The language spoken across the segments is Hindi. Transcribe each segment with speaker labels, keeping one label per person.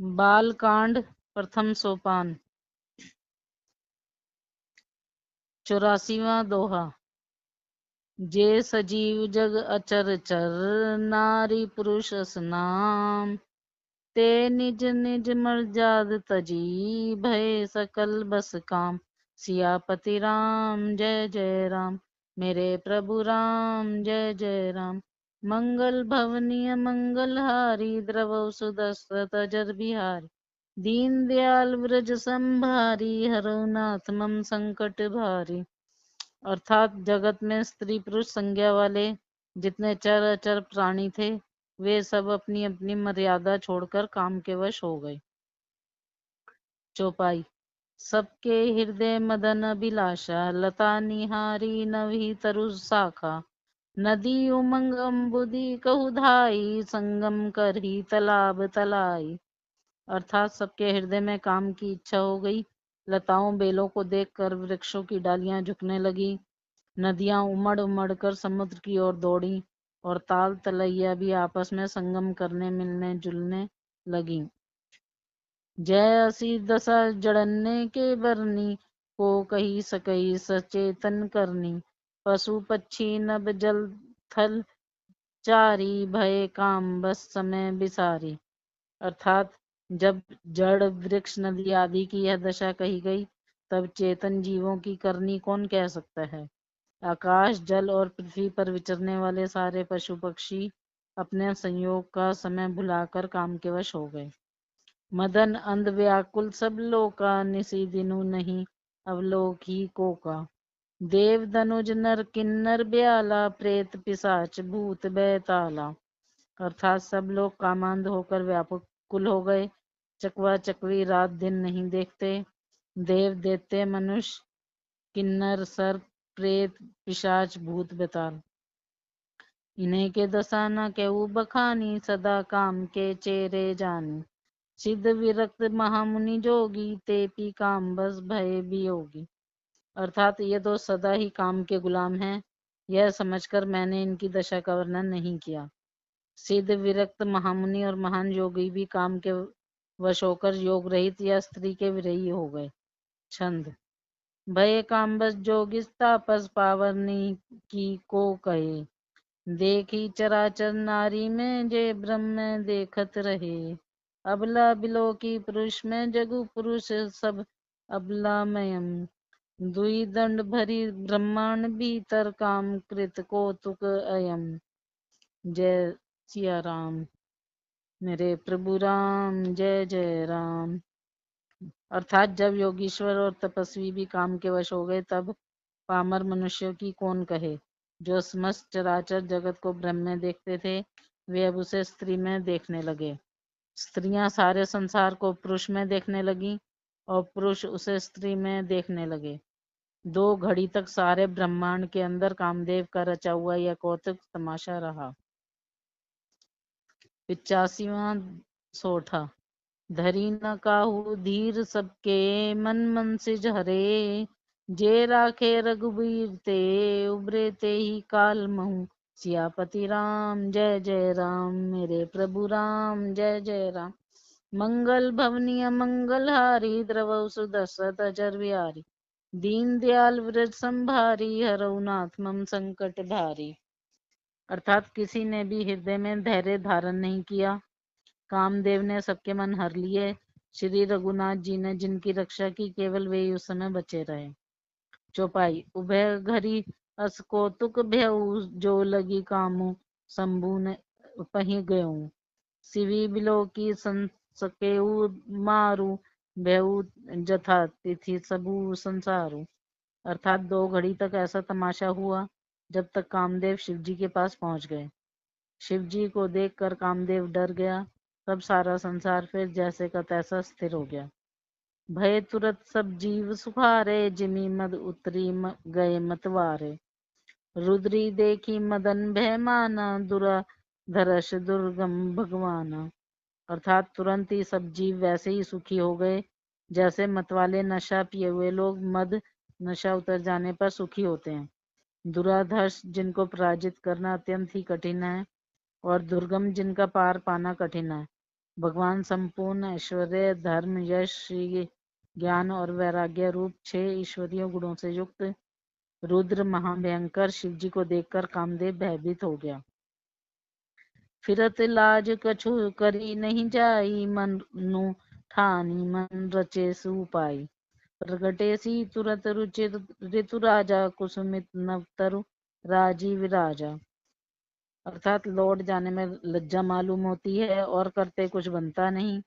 Speaker 1: बालकांड प्रथम सोपान 84वां दोहा। जे सजीव जग अचर चर नारी पुरुष असनाम ते निज निज मर्जाद तजी भय सकल बस काम। सियापति राम जय जय राम मेरे प्रभु राम जय जय राम। मंगल भवनीय मंगलहारी द्रवौ सुदशरथ अजर बिहारी। दीन दयाल व्रज संभारी हरौ नाथ मम संकट भारी। अर्थात जगत में स्त्री पुरुष संज्ञा वाले जितने चर अचर प्राणी थे वे सब अपनी अपनी मर्यादा छोड़कर काम के वश हो गए। चौपाई। सबके हृदय मदन अभिलाषा लता निहारी नवही तरु शाखा। नदी उमंग अम्बुदी कहु धाई संगम करही तालाब तलाई। अर्थात सबके हृदय में काम की इच्छा हो गई। लताओं बेलों को देखकर वृक्षों की डालियां झुकने लगी। नदियां उमड़ उमड़ कर समुद्र की ओर दौड़ी और ताल तलैया भी आपस में संगम करने मिलने जुलने लगी। जय असी दशा जड़न्ने के बरनी को कही सकई सचेतन करनी। पशु पक्षी नभ जल थल चारी भय काम बस समय बिसारी। अर्थात जब जड़ वृक्ष नदी आदि की यह दशा कही गई तब चेतन जीवों की करनी कौन कह सकता है। आकाश जल और पृथ्वी पर विचरने वाले सारे पशु पक्षी अपने संयोग का समय भुलाकर काम के वश हो गए। मदन अंध व्याकुल सब लोका निसी दिनु नहीं अवलोकी कोका। देव दनुज नर किन्नर ब्याला प्रेत पिशाच भूत बैताला। अर्थात सब लोग कामांध होकर व्याकुल हो गए। चकवा चकवी रात दिन नहीं देखते। देव दैत्य मनुष्य किन्नर सर्प प्रेत पिशाच भूत बेताल इन्हें के दशा न केहू बखानी सदा काम के चेरे जानी। सिद्ध विरक्त महामुनि जोगी तेपी काम बस भय वियोगी। अर्थात ये तो सदा ही काम के गुलाम हैं। यह समझकर मैंने इनकी दशा का वर्णन नहीं किया। सिद्ध विरक्त महामुनि और महान योगी भी काम के वश होकर योग रहित या स्त्री के विरही हो गए। छंद। भय काम बस जोगिस तापस पावरनी की को कहे। देखी चराचर नारी में जे ब्रह्म देखत रहे। अबला बिलो की पुरुष में जगु पुरुष सब अबलामयम। दुई दंड भरी ब्रह्मांड भीतर काम कृत कौतुक अयम। जय सिया राम मेरे प्रभु राम जय जय राम। अर्थात जब योगीश्वर और तपस्वी भी काम के वश हो गए तब पामर मनुष्यों की कौन कहे। जो समस्त चराचर जगत को ब्रह्म में देखते थे वे अब उसे स्त्री में देखने लगे। स्त्रियां सारे संसार को पुरुष में देखने लगी और पुरुष उसे स्त्री में देखने लगे। 2 घड़ी तक सारे ब्रह्मांड के अंदर कामदेव का रचा हुआ यह कौतुक तमाशा रहा। 85वां सोठा। धरी न काहू धीर सबके मन मन से हरे। जे राखे रघुबीर ते उबरे ते ही काल महू। सियापति राम जय जय राम मेरे प्रभु राम जय जय राम। मंगल भवनीय मंगलहारी द्रवौ सुदशरथ अजर बिहारी। दीन दयाल व्रज संभारी हरौ नाथ मम संकट भारी। अर्थात किसी ने भी हृदय में धैर्य धारण नहीं किया। कामदेव ने सबके मन हर लिए। श्री रघुनाथ जी ने जिनकी रक्षा की केवल वे ही उस समय बचे रहे। चौपाई। उभय घरी अस कौतुक भयउ जो लगी कामु शंभु ने पही गयऊ। शिवी बिलो की सकेऊ मारू भयउ जथा तिथि सबू संसारू। अर्थात 2 घड़ी तक ऐसा तमाशा हुआ जब तक कामदेव शिवजी के पास पहुंच गए। शिवजी को देखकर कामदेव डर गया। तब सारा संसार फिर जैसे का तैसा स्थिर हो गया। भय तुरत सब जीव सुखारे जिमी मद उतरी गए मतवारे। रुद्री देखी मदन भय माना दुरा धरश दुर्गम भगवाना। अर्थात तुरंत ही सब जीव वैसे ही सुखी हो गए जैसे मतवाले नशा पिए हुए लोग मद नशा उतर जाने पर सुखी होते हैं। दुराधर्ष जिनको पराजित करना अत्यंत ही कठिन है और दुर्गम जिनका पार पाना कठिन है। भगवान संपूर्ण ऐश्वर्य, धर्म, यश, ज्ञान और वैराग्य रूप 6 ईश्वरीय गुणों से युक्त रुद्र महाभयंकर शिव जी को देखकर कामदेव भयभीत हो गया। फिरत लाज कछु करी नहीं जाई, मनु ठानी मन रचे सुपाई। प्रगटे सी तुरत रुचिर ऋतु राजा, कुसुमित नवतरु राजीव राजा। अर्थात लौट जाने में लज्जा मालूम होती है और करते कुछ बनता नहीं।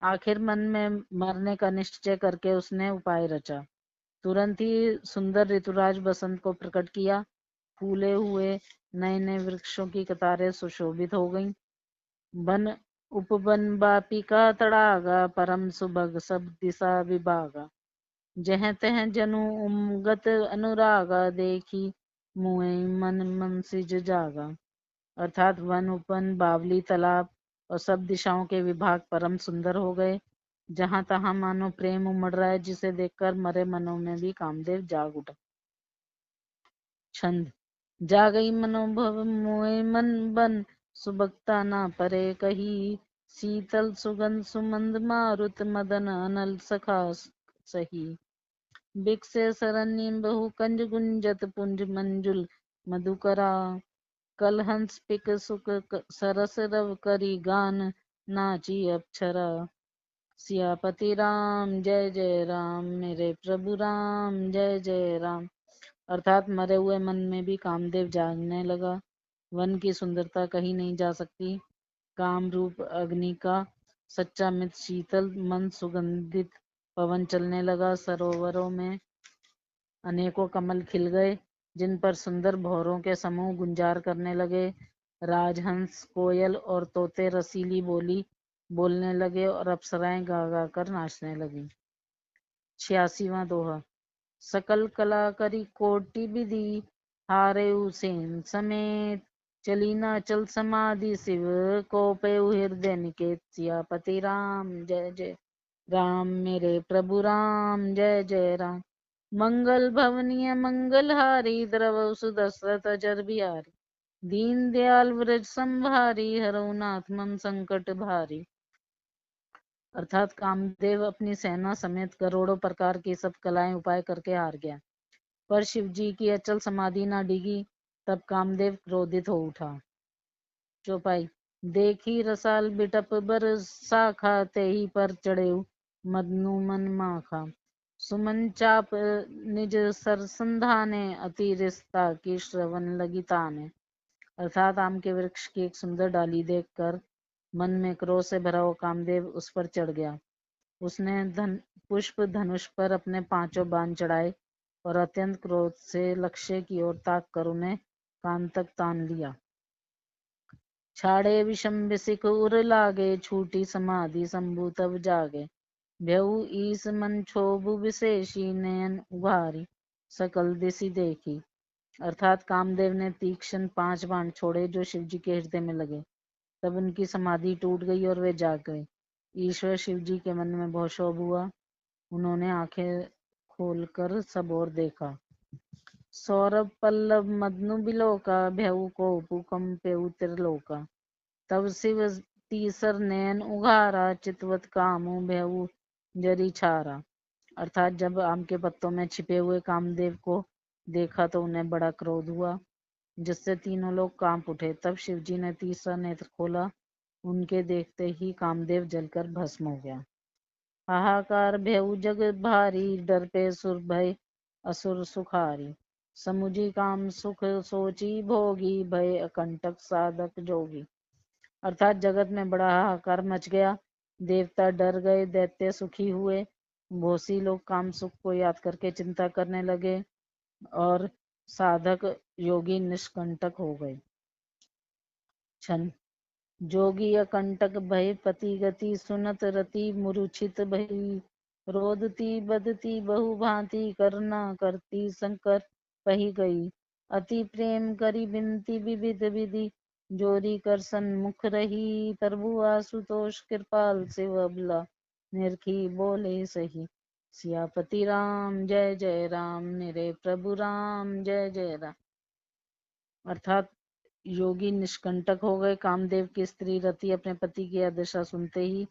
Speaker 1: आखिर मन में मरने का निश्चय करके उसने उपाय रचा। तुरंत ही सुंदर ऋतुराज बसंत को प्रकट किया। फूले हुए नए नए वृक्षों की कतारें सुशोभित हो गईं। वन उपवन बापिका तड़ागा, परम सुभग सब दिशा विभागा। जह तह जनु उमगत अनुरागा, देखी मुए मन मन सिज जागा। अर्थात वन उपवन बावली तालाब और सब दिशाओं के विभाग परम सुंदर हो गए। जहां तहां मानो प्रेम उमड़ रहा है, जिसे देखकर मरे मनों में भी कामदेव जाग उठा। छंद। जा गई मनोभव मोए मन बन, सुबक्ता ना परे कही। शीतल सुगंध सुमंद मारुत, मदन अनल सखा सही। बिकसे सरण्य बहु कंज गुंजत, पुंज मंजुल मधुकरा। कलहंस पिक सुक सरस रव करी, गान नाची अप्सरा। सियापति राम जय जय राम, मेरे प्रभु राम जय जय राम। अर्थात मरे हुए मन में भी कामदेव जागने लगा। वन की सुंदरता कहीं नहीं जा सकती। काम रूप अग्नि का सच्चा मित्र शीतल मन सुगंधित पवन चलने लगा। सरोवरों में अनेकों कमल खिल गए, जिन पर सुंदर भौरों के समूह गुंजार करने लगे। राजहंस, कोयल और तोते रसीली बोली बोलने लगे और अप्सराएं गा गा कर नाचने लगी। 86वां दोहा। सकल कला करी कोटि विधि, हारे उसेन समेत। चली ना चल समाधि शिव, को पे हृदय निकेत। सियापति राम जय जय राम, मेरे प्रभु राम जय जय राम। मंगल भवनीय मंगलहारी, द्रव सुदशरथ अजर बिहारी। दीन दयाल व्रज संभारी, हरौ नाथ मम संकट भारी। अर्थात कामदेव अपनी सेना समेत करोड़ों प्रकार की सब कलाएं उपाय करके हार गया, पर शिव जी की अचल समाधि न डिगी। तब कामदेव क्रोधित हो उठा। चौपाई। देखी रसाल बिटप बर साखा, तेही पर चढ़े मदनु मन माखा। सुमन चाप निज सर संधाने, अति रिश्ता की श्रवण लगी ताने। अर्थात आम के वृक्ष की एक सुंदर डाली देखकर मन में क्रोध से भरा हुआ कामदेव उस पर चढ़ गया। उसने पुष्प धनुष पर अपने 5 बाण चढ़ाए और अत्यंत क्रोध से लक्ष्य की ओर ताक कर उन्हें कान तक तान लिया। छाड़े विषम विसिक उर लागे, छूटी समाधि शंभु तब जागे। भयउ ईस मन क्षोभ विशेषी, नयन उभारी सकल दिशि देखी। अर्थात कामदेव ने तीक्ष्ण 5 बाण छोड़े जो शिव जी के हृदय में लगे। तब उनकी समाधि टूट गई और वे जाग गए। ईश्वर शिव जी के मन में बहुत क्षोभ हुआ। उन्होंने आंखें खोलकर सब ओर देखा। सौरभ पल्लव मदनु बिलोका, भयउ को कंपेउ त्रिलोका। तब शिव तीसर नयन उघारा, चितवत कामु भयउ जरी छारा। अर्थात जब आम के पत्तों में छिपे हुए कामदेव को देखा तो उन्हें बड़ा क्रोध हुआ, जिससे तीनों लोग कांप उठे। तब शिव जी ने तीसरा नेत्र खोला। उनके देखते ही कामदेव जलकर भस्म हो गया। हाहाकार भयउ जग भारी, डर पे सुर भय असुर सुखारी। समुझी काम सुख सोची भोगी, भय अकंटक साधक जोगी। अर्थात जगत में बड़ा हाहाकार मच गया। देवता डर गए, दैत्य सुखी हुए, भोसी लोग काम सुख को याद करके चिंता करने लगे और साधक योगी निष्कंटक हो गए। छंद। जोगी अकंटक भय पति गति, सुनत रति मूर्छित भई। रोदती बदती बहु भांति, करना करती शंकर पही गई। अति प्रेम करी बिनती विविध विधि, जोरी कर सन्मुख रही। प्रभु आशुतोष कृपाल शिव अबला, निरखी बोले सही। सियापति राम जय जय राम, मेरे प्रभु राम जय जय राम। अर्थात योगी निष्कंटक हो गए। कामदेव की स्त्री रति अपने पति की दशा सुनते ही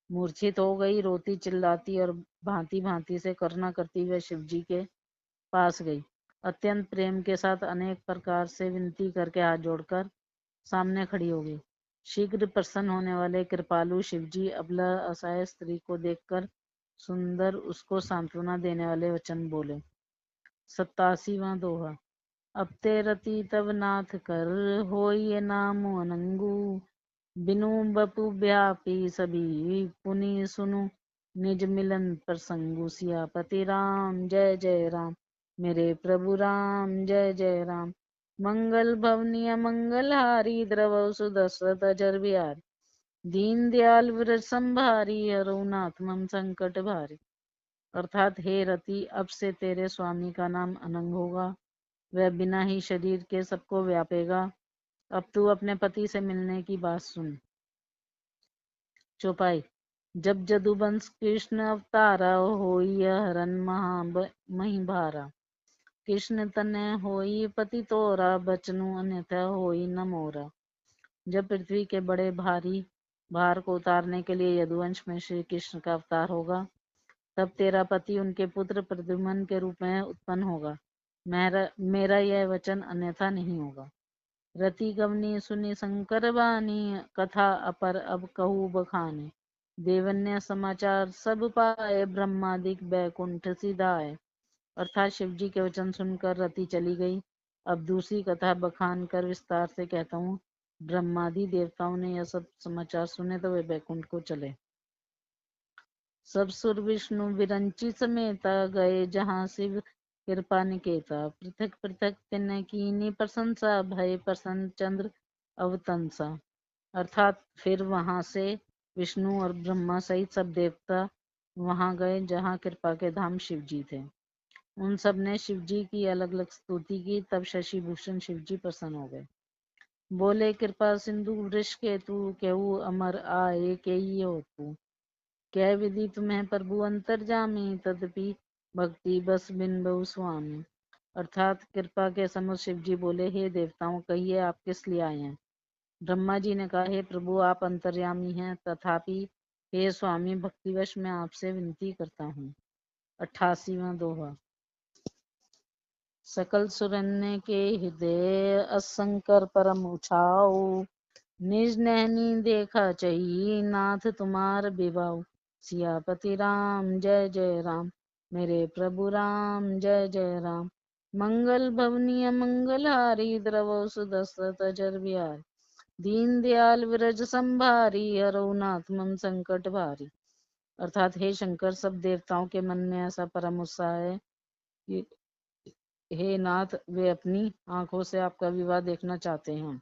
Speaker 1: मूर्छित हो गई। रोती चिल्लाती और भांति भांति से करना करती हुए शिव जी के पास गई। अत्यंत प्रेम के साथ अनेक प्रकार से विनती करके हाथ जोड़कर सामने खड़ी हो गई। शीघ्र प्रसन्न होने वाले कृपालु शिवजी अबला असहाय स्त्री को देखकर सुंदर उसको सांत्वना देने वाले वचन बोले। 87वां दोहा। अब ते रति तब नाथ कर होइए नाम अनंगू, बिनु बपु व्यापी सभी पुनि सुनु, निज मिलन प्रसंगु सियापति राम जय जय राम। मेरे प्रभु राम जय जय राम। मंगल भवनी मंगल हारी, द्रवौ सुदशरथ अजर बिहारी। दीन दयाल व्रज संभारी, हरऊ नाथ मम संकट भारी। अर्थात हे रति, अब से तेरे स्वामी का नाम अनंग होगा, वह बिना ही शरीर के सबको व्यापेगा। अब तू अपने पति से मिलने की बात सुन। चौपाई। जब जदुवंश कृष्ण अवतारा, होई हरन मही भारा। कृष्ण तने होई पति तोरा, बचनु अन्यथा होई न मोरा। जब पृथ्वी के बड़े भारी भार को उतारने के लिए यदुवंश में श्री कृष्ण का अवतार होगा, तब तेरा पति उनके पुत्र प्रद्युम्न के रूप में उत्पन्न होगा। मेरा यह वचन अन्यथा नहीं होगा। रति गवनी सुनी शंकर बानी, कथा अपर अब कहू बखाने। देवन्य समाचार सब पाए, ब्रह्मादिक बैकुंठ सिधाए। अर्थात शिव जी के वचन सुनकर रति चली गई। अब दूसरी कथा बखान कर विस्तार से कहता हूँ। ब्रह्मादि देवताओं ने यह सब समाचार सुने तो वे बैकुंठ को चले। सब सुर विष्णु विरंची समेता, गए जहाँ शिव कृपा निकेता। पृथक पृथक तिन्ह कीनी प्रशंसा, भय प्रसन्न चंद्र अवतंसा। अर्थात फिर वहां से विष्णु और ब्रह्मा सहित सब देवता वहां गए जहाँ कृपा के धाम शिव जी थे। उन सब ने शिव जी की अलग अलग स्तुति की। तब शशि भूषण शिव जी प्रसन्न हो गए। बोले, कृपा सिंधु वृष के तू, केहू अमर आए के हो तू। कह विधि तुम्हें प्रभु अंतर्जामी, तदपि भक्ति बस बिन बहु स्वामी। अर्थात कृपा के समुद्र शिव जी बोले, हे देवताओं, कहिए आप किस लिए आए हैं। ब्रह्मा जी ने कहा, हे प्रभु, आप अंतर्यामी हैं, तथापि हे स्वामी, भक्तिवश मैं आपसे विनती करता हूँ। 88वां दोहा। सकल सुरन्य के हृदय, असंकर परम उछाओ। निज नैनी देखा चही, नाथ तुम्हार बिबाऊ। सियापति राम जय जय राम। मेरे प्रभु राम जय जय राम। मंगल भवनीय मंगल हारी, द्रवौ सुदशरथ अजर बिहारी। दीन दयाल विरज संभारी, हरऊ नाथ मम संकट भारी। अर्थात हे शंकर, सब देवताओं के मन में ऐसा परम उत्साह है कि हे नाथ, वे अपनी आंखों से आपका विवाह देखना चाहते हैं।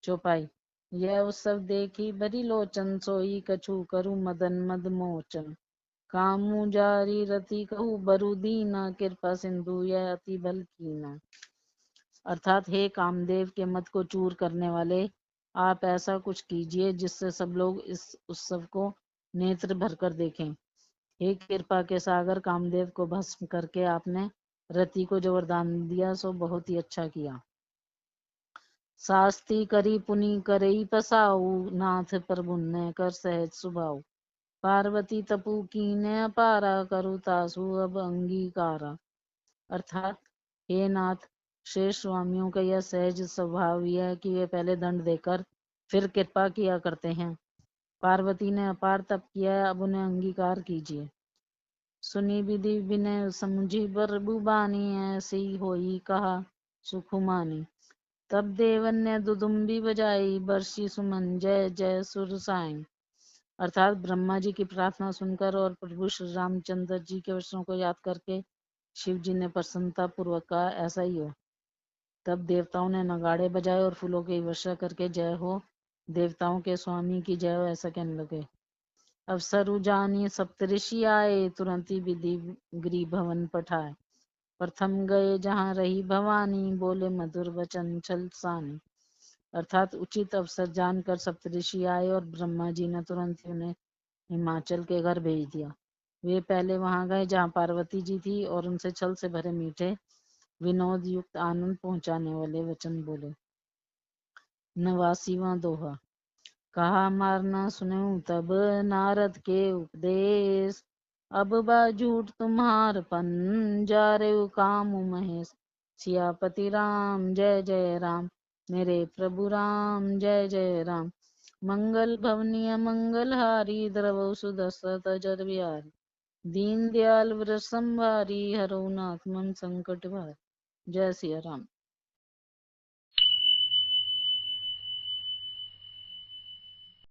Speaker 1: चौपाई। यह उत्सव देखी बरी लोचन, सोई कछु करु मदन मद मोचन। कामू जारी रति कहू बरु दीना, कृपा सिंधु यह अति बल कीना। अर्थात हे कामदेव के मत को चूर करने वाले, आप ऐसा कुछ कीजिए जिससे सब लोग इस उत्सव को नेत्र भरकर देखें। हे कृपा के सागर, कामदेव को भस्म करके आपने रति को जो वरदान दिया सो बहुत ही अच्छा किया। शास्ति करी पुनि करई पसाऊ, नाथ प्रभु ने कर सहज सुभाऊ। पार्वती तपु कीन्य अपारा, करु तासु अब अंगीकारा। अर्थात हे नाथ, शेष स्वामियों का यह सहज स्वभाव यह है कि वे पहले दंड देकर फिर कृपा किया करते हैं। पार्वती ने अपार तप किया है, अब उन्हें अंगीकार कीजिए। सुनी विधि विनय समुझी बरबुबानी, ऐसी होई कहा सुखुमानी। तब देवन ने दुदुम्बी बजाई, बरसी सुमन जय जय सुर साई। अर्थात ब्रह्मा जी की प्रार्थना सुनकर और प्रभु श्री रामचंद्र जी के वचनों को याद करके शिव जी ने प्रसन्नता पूर्वक कहा, ऐसा ही हो। तब देवताओं ने नगाड़े बजाए और फूलों की वर्षा करके जय हो, देवताओं के स्वामी की जय हो, ऐसा कहने लगे। अवसरु जानी सप्तऋषि आए, तुरंत ही विधि गृह भवन पठाए। प्रथम गए जहाँ रही भवानी, बोले मधुर वचन छल सानी। अर्थात उचित अवसर जानकर सप्तऋषि आए और ब्रह्मा जी ने तुरंत ही उन्हें हिमाचल के घर भेज दिया। वे पहले वहां गए जहाँ पार्वती जी थी और उनसे छल से भरे मीठे विनोद युक्त आनंद पहुंचाने वाले वचन बोले। 89वां दोहा। कहा मारना सुनो तब नारद के उपदेश, अब बाझूठ तुम्हारपन जा रे काम महेश। सियापति राम जय जय राम, मेरे प्रभु राम जय जय राम। मंगल भवनीय मंगलहारी, द्रवौ सुदशरथ जर बिहारी। दीन दयाल व्रत संभारी, हरौ नाथ मम संकट भारी। जय सिया राम।